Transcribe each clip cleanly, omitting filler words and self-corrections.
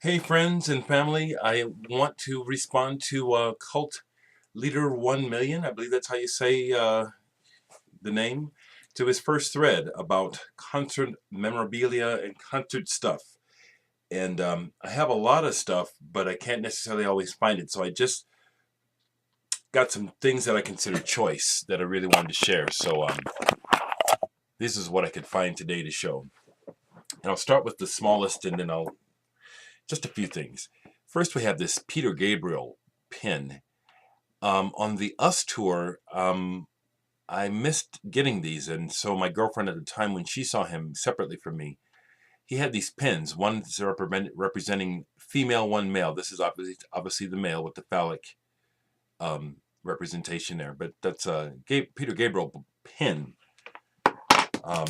Hey friends and family, I want to respond to Cult Leader 1 Million, I believe that's how you say the name, to his first thread about concert memorabilia and concert stuff. And I have a lot of stuff, but I can't necessarily always find it. So I just got some things that I consider choice that I really wanted to share. So this is what I could find today to show. And I'll start with the smallest and then just a few things. First, we have this Peter Gabriel pin. On the US tour, I missed getting these, and so my girlfriend at the time, when she saw him separately from me, he had these pins. One is representing female, one male. This is obviously the male with the phallic representation there, but that's a Peter Gabriel pin. Um,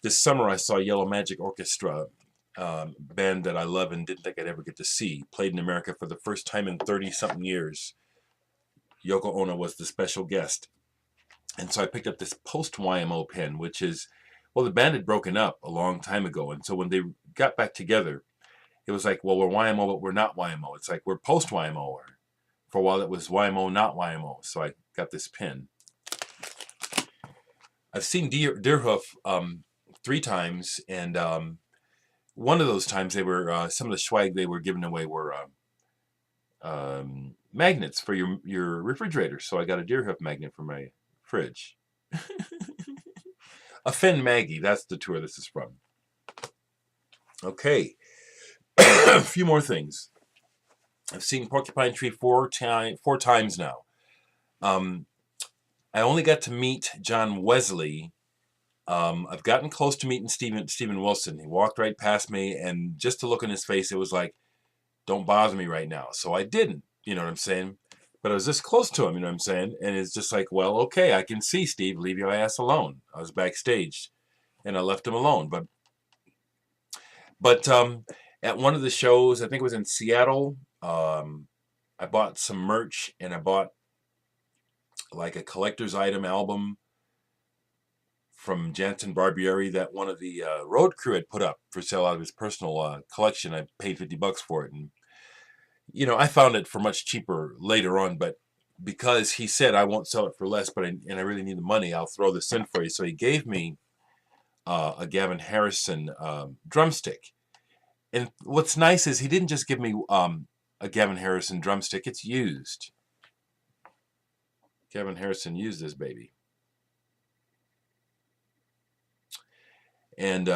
this summer, I saw Yellow Magic Orchestra, band that I love and didn't think I'd ever get to see. Played in America for the first time in 30-something years. Yoko Ono was the special guest. And so I picked up this post-YMO pin, which is, well, the band had broken up a long time ago. And so when they got back together, it was like, well, we're YMO, but we're not YMO. It's like we're post-YMO. Or for a while, it was YMO, not YMO. So I got this pin. I've seen Deerhoof 3 times. And one of those times, they were some of the swag they were giving away were magnets for your refrigerator. So I got a Deerhoof magnet for my fridge. Offend Maggie, that's the tour this is from. Okay, a few more things. I've seen Porcupine Tree four times now. I only got to meet John Wesley. I've gotten close to meeting Steven Wilson. He walked right past me, and just to look in his face, it was like, don't bother me right now. So I didn't, you know what I'm saying? But I was this close to him, you know what I'm saying? And it's just like, well, okay, I can see, Steve, leave your ass alone. I was backstage, and I left him alone. But at one of the shows, I think it was in Seattle, I bought some merch, and I bought like a collector's item album from Jansen Barbieri that one of the road crew had put up for sale out of his personal collection. I paid $50 for it, and you know, I found it for much cheaper later on, but because he said I won't sell it for less, but I really need the money, I'll throw this in for you. So he gave me a Gavin Harrison drumstick. And what's nice is he didn't just give me a Gavin Harrison drumstick, it's used. Gavin Harrison used this baby. And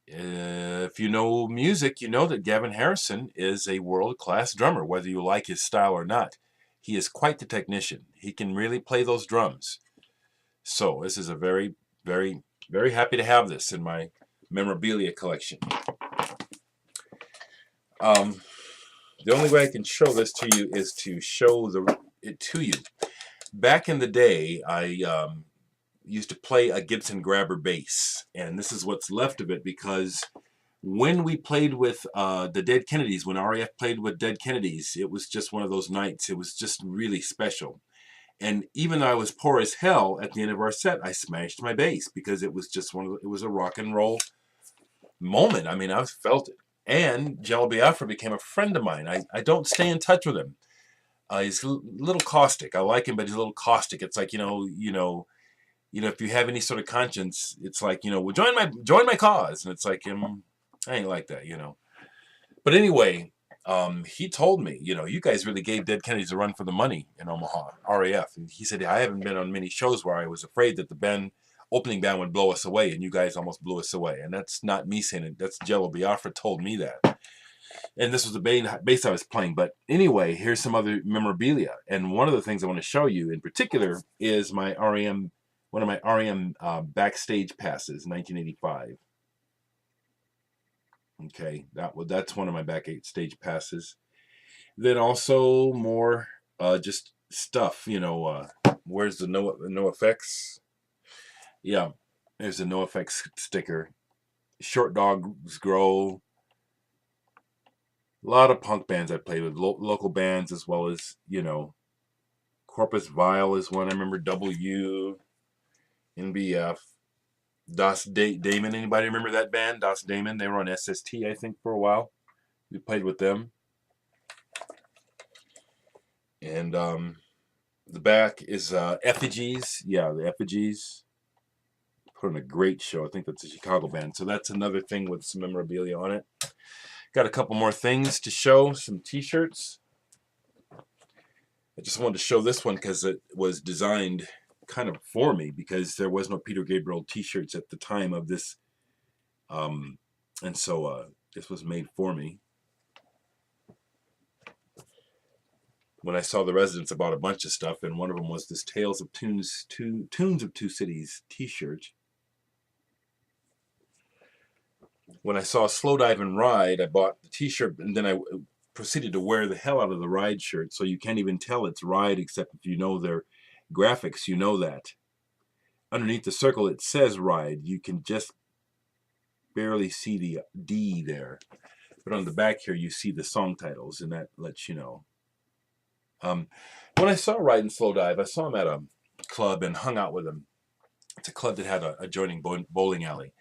if you know music, you know that Gavin Harrison is a world-class drummer, whether you like his style or not. He is quite the technician. He can really play those drums. So this is a very, very, very happy to have this in my memorabilia collection. The only way I can show this to you is to show it to you. Back in the day, I used to play a Gibson Grabber bass, and this is what's left of it because when we played with the Dead Kennedys, when REF played with Dead Kennedys, it was just one of those nights. It was just really special. And even though I was poor as hell, at the end of our set, I smashed my bass because it was just it was a rock and roll moment. I mean, I felt it. And Jello Biafra became a friend of mine. I don't stay in touch with him. He's a little caustic. I like him, but he's a little caustic. It's like, if you have any sort of conscience, it's like, well, join my cause. And it's like, I ain't like that, But anyway, he told me, you guys really gave Dead Kennedys a run for the money in Omaha, RAF. And he said, I haven't been on many shows where I was afraid that the opening band would blow us away, and you guys almost blew us away. And that's not me saying it. That's Jello Biafra told me that. And this was the bass I was playing. But anyway, here's some other memorabilia. And one of the things I want to show you in particular is one of my REM backstage passes, 1985. Okay, that's one of my backstage passes. Then also more just stuff, where's the NoFX? Yeah, there's a NoFX sticker. Short Dogs Grow. A lot of punk bands I played with, local bands as well as, Corpus Vile is one. I remember NBF. Damon. Anybody remember that band? Das Damon. They were on SST, I think, for a while. We played with them. And the back is Effigies. Yeah, the Effigies. Put on a great show. I think that's a Chicago band. So that's another thing with some memorabilia on it. Got a couple more things to show. Some t-shirts. I just wanted to show this one because it was designed kind of for me, because there was no Peter Gabriel t-shirts at the time of this. And so this was made for me. When I saw the Residents, I bought a bunch of stuff, and one of them was this Tales of Tunes of Two Cities t-shirt. When I saw Slow Dive and Ride, I bought the t-shirt, and then I proceeded to wear the hell out of the Ride shirt, so you can't even tell it's Ride, except if you know their graphics, you know that. Underneath the circle, it says Ride. You can just barely see the D there. But on the back here, you see the song titles, and that lets you know. When I saw Ride and Slow Dive, I saw him at a club and hung out with him. It's a club that had a adjoining bowling alley.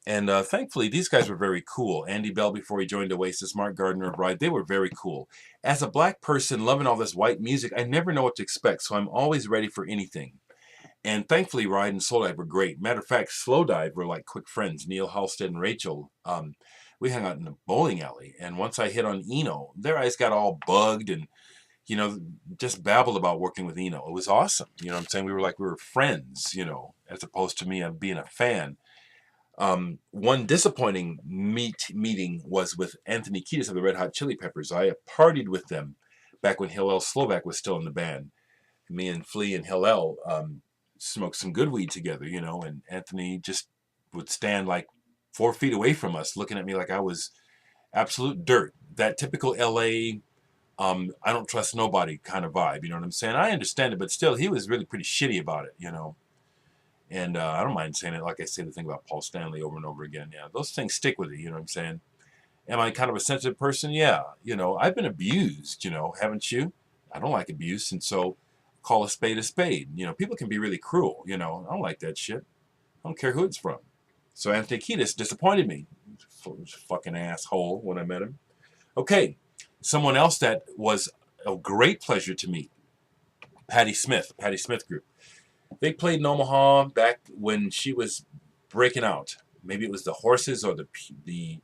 And thankfully, these guys were very cool. Andy Bell, before he joined Oasis, Mark Gardner of Ride, they were very cool. As a black person loving all this white music, I never know what to expect, so I'm always ready for anything. And thankfully, Ride and Slow Dive were great. Matter of fact, Slow Dive were like quick friends. Neil Halstead and Rachel, we hung out in the bowling alley. And once I hit on Eno, their eyes got all bugged and, you know, just babbled about working with Eno. It was awesome. You know what I'm saying? We were friends, you know, as opposed to me being a fan. One disappointing meeting was with Anthony Kiedis of the Red Hot Chili Peppers. I partied with them back when Hillel Slovak was still in the band. Me and Flea and Hillel smoked some good weed together, you know, and Anthony just would stand like 4 feet away from us looking at me like I was absolute dirt. That typical LA, I don't trust nobody kind of vibe, you know what I'm saying? I understand it, but still, he was really pretty shitty about it, you know. And I don't mind saying it, like I say the thing about Paul Stanley over and over again. Yeah, those things stick with you, you know what I'm saying? Am I kind of a sensitive person? Yeah. You know, I've been abused, you know, haven't you? I don't like abuse, and so call a spade a spade. You know, people can be really cruel, you know. I don't like that shit. I don't care who it's from. So Anthony Kiedis disappointed me. Fucking asshole when I met him. Okay, someone else that was a great pleasure to meet, Patti Smith Group. They played in Omaha back when she was breaking out. Maybe it was the Horses or the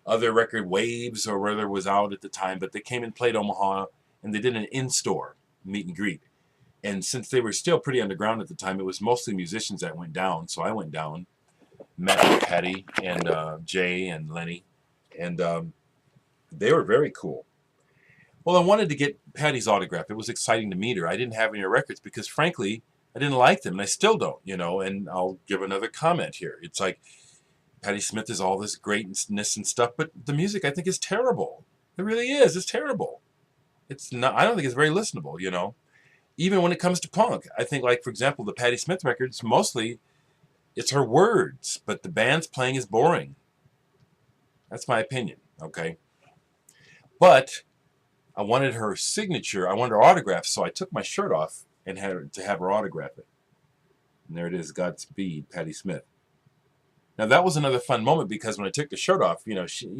other record, Waves, or whether it was out at the time. But they came and played Omaha, and they did an in-store meet and greet. And since they were still pretty underground at the time, it was mostly musicians that went down. So I went down, met Patti and Jay and Lenny, and they were very cool. Well, I wanted to get Patti's autograph. It was exciting to meet her. I didn't have any records because, frankly, I didn't like them, and I still don't, you know. And I'll give another comment here. It's like Patti Smith is all this greatness and stuff, but the music, I think, is terrible. It really is. It's terrible. It's not. I don't think it's very listenable, you know. Even when it comes to punk, I think, like, for example, the Patti Smith records, mostly it's her words, but the band's playing is boring. That's my opinion, okay? But I wanted her signature. I wanted her autograph, so I took my shirt off and had her, to have her autograph it. And there it is, Godspeed, Patti Smith. Now that was another fun moment because when I took the shirt off, you know, she,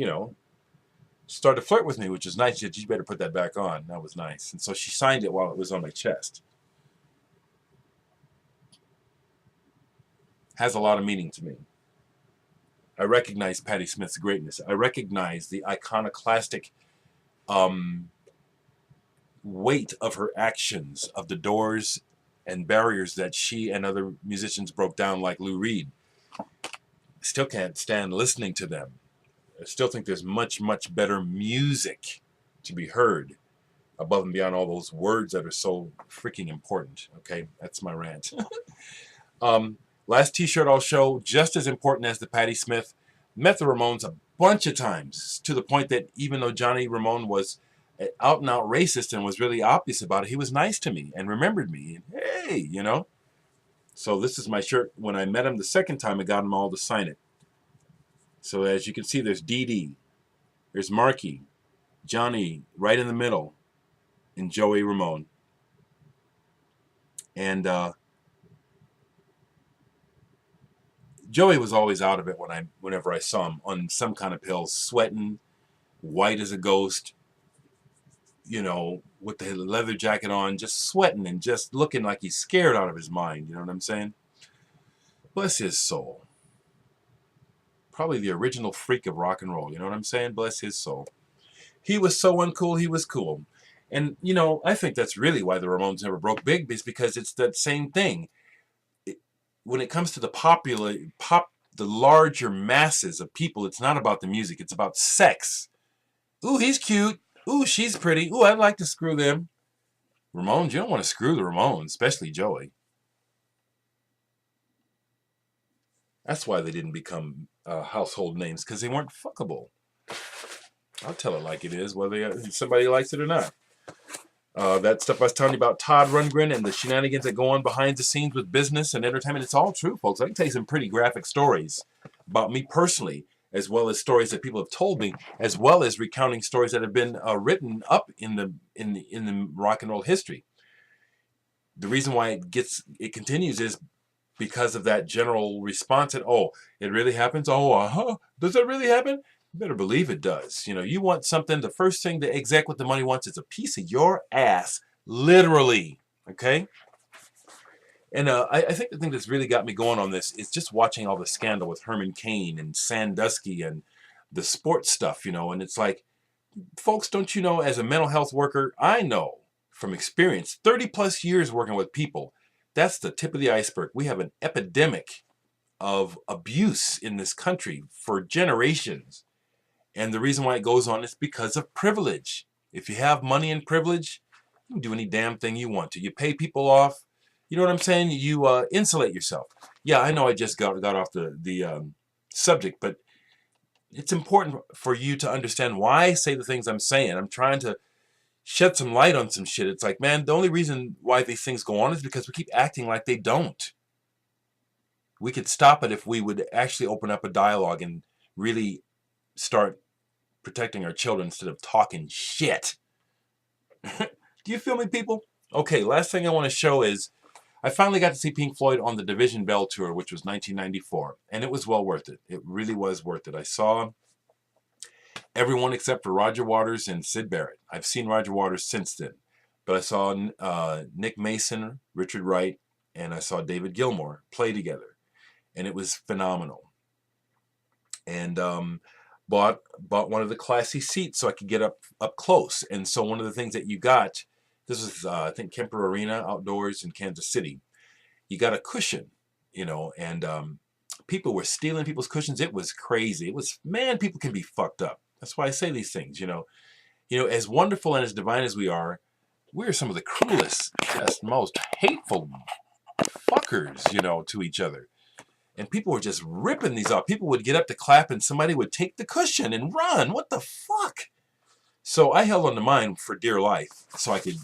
started to flirt with me, which is nice. She said, "You better put that back on." That was nice. And so she signed it while it was on my chest. Has a lot of meaning to me. I recognize Patti Smith's greatness. I recognize the iconoclastic weight of her actions, of the doors and barriers that she and other musicians broke down, like Lou Reed. I still can't stand listening to them. I still think there's much, much better music to be heard above and beyond all those words that are so freaking important. Okay, that's my rant. Last t-shirt I'll show, just as important as the Patti Smith, met the Ramones a bunch of times, to the point that even though Johnny Ramone was out and out racist and was really obvious about it, he was nice to me and remembered me. And, hey, you know. So this is my shirt. When I met him the second time, I got them all to sign it. So as you can see, there's Dee Dee, there's Marky, Johnny right in the middle, and Joey Ramone. And Joey was always out of it whenever I saw him on some kind of pills, sweating, white as a ghost, with the leather jacket on, just sweating and just looking like he's scared out of his mind. You know what I'm saying? Bless his soul. Probably the original freak of rock and roll. You know what I'm saying? Bless his soul. He was so uncool, he was cool. And, I think that's really why the Ramones never broke big, is because it's that same thing. When it comes to the larger masses of people, it's not about the music. It's about sex. Ooh, he's cute. Ooh, she's pretty. Ooh, I'd like to screw them. Ramones, you don't want to screw the Ramones, especially Joey. That's why they didn't become household names, because they weren't fuckable. I'll tell it like it is, whether somebody likes it or not. That stuff I was telling you about Todd Rundgren and the shenanigans that go on behind the scenes with business and entertainment, it's all true, folks. I can tell you some pretty graphic stories about me personally, as well as stories that people have told me, as well as recounting stories that have been written up in the rock and roll history. The reason why it continues is because of that general response that, oh, it really happens? Oh, does that really happen? You better believe it does. You want something, the first thing the exec with the money wants is a piece of your ass, literally, okay? And I think the thing that's really got me going on this is just watching all the scandal with Herman Cain and Sandusky and the sports stuff, and it's like, folks, don't you know, as a mental health worker, I know from experience, 30 plus years working with people, that's the tip of the iceberg. We have an epidemic of abuse in this country for generations. And the reason why it goes on is because of privilege. If you have money and privilege, you can do any damn thing you want to. You pay people off. You know what I'm saying? You insulate yourself. Yeah, I know I just got off the subject, but it's important for you to understand why I say the things I'm saying. I'm trying to shed some light on some shit. It's like, man, the only reason why these things go on is because we keep acting like they don't. We could stop it if we would actually open up a dialogue and really start protecting our children instead of talking shit. Do you feel me, people? Okay, last thing I want to show is I finally got to see Pink Floyd on the Division Bell tour, which was 1994, and it was well worth it. It really was worth it. I saw everyone except for Roger Waters and Syd Barrett. I've seen Roger Waters since then, but I saw Nick Mason, Richard Wright, and I saw David Gilmour play together, and it was phenomenal. And bought one of the classy seats so I could get up close. And so one of the things that you got, this was I think Kemper Arena outdoors in Kansas City, you got a cushion, and people were stealing people's cushions. It was crazy. It was, man, people can be fucked up. That's why I say these things, as wonderful and as divine as we are, we're some of the cruelest, just most hateful fuckers, to each other. And people were just ripping these off. People would get up to clap and somebody would take the cushion and run. What the fuck? So I held on to mine for dear life so I could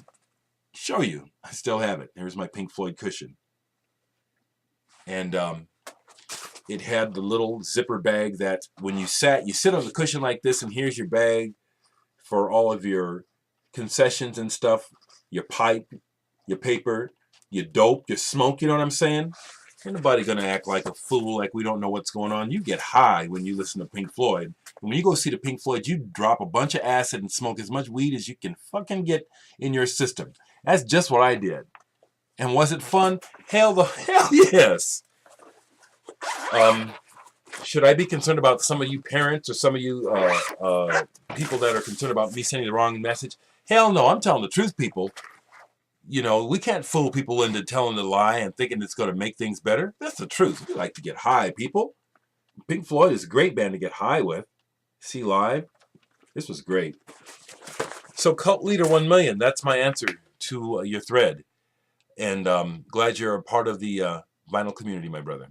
show you. I still have it. Here's my Pink Floyd cushion. And it had the little zipper bag that when you sit on the cushion like this, and here's your bag for all of your concessions and stuff, your pipe, your paper, your dope, your smoke, you know what I'm saying? Ain't nobody gonna act like a fool, like we don't know what's going on. You get high when you listen to Pink Floyd. When you go see the Pink Floyd, you drop a bunch of acid and smoke as much weed as you can fucking get in your system. That's just what I did. And was it fun? Hell yes. Should I be concerned about some of you parents or some of you people that are concerned about me sending the wrong message? Hell no, I'm telling the truth, people. We can't fool people into telling a lie and thinking it's going to make things better. That's the truth. We like to get high, people. Pink Floyd is a great band to get high with. See live. This was great. So Cult Leader 1 million, that's my answer to your thread. And glad you're a part of the vinyl community, my brother.